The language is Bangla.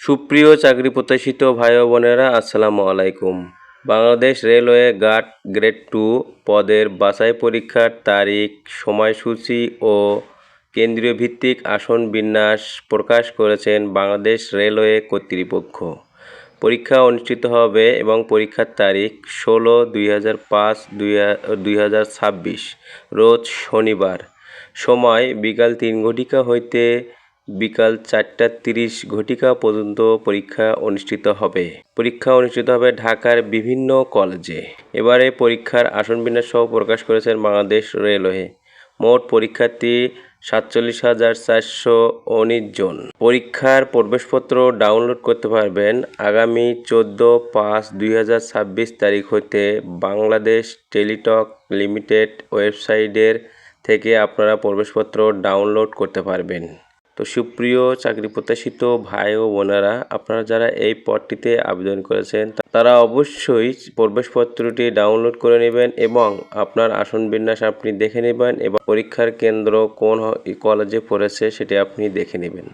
সুপ্রিয় চাকরি প্রত্যাশিত ভাই ও বোনেরা, আসসালামু আলাইকুম। বাংলাদেশ রেলওয়ে গার্ড গ্রেড 2 পদের বাছাই পরীক্ষার তারিখ, সময়সূচি ও কেন্দ্রীয় ভিত্তিক আসন বিন্যাস প্রকাশ করেছেন বাংলাদেশ রেলওয়ে কর্তৃপক্ষ। পরীক্ষা অনুষ্ঠিত হবে এবং পরীক্ষার তারিখ 16/5/2026 রোজ শনিবার। সময় বিকাল 3 হইতে বিকাল 4:30 পর্যন্ত পরীক্ষা অনুষ্ঠিত হবে। পরীক্ষা অনুষ্ঠিত হবে ঢাকার বিভিন্ন কলেজে। এবারে পরীক্ষার আসন বিন্যাস সহ প্রকাশ করেছেন বাংলাদেশ রেলওয়ে। মোট পরীক্ষার্থী 47,419 জন। পরীক্ষার প্রবেশপত্র ডাউনলোড করতে পারবেন আগামী 14/5/2026 তারিখ হতে বাংলাদেশ টেলিটক লিমিটেড ওয়েবসাইটের থেকে আপনারা প্রবেশপত্র ডাউনলোড করতে পারবেন। তো সুপ্রিয় চাকরি প্রত্যাশিত ভাই ও বোনেরা, আপনারা যারা এই পদটিতে আবেদন করেছেন তারা অবশ্যই প্রবেশপত্রটি ডাউনলোড করে নেবেন এবং আপনার আসন বিন্যাস আপনি দেখে নেবেন এবং পরীক্ষার কেন্দ্র কোন কলেজে পড়েছে সেটি আপনি দেখে নেবেন।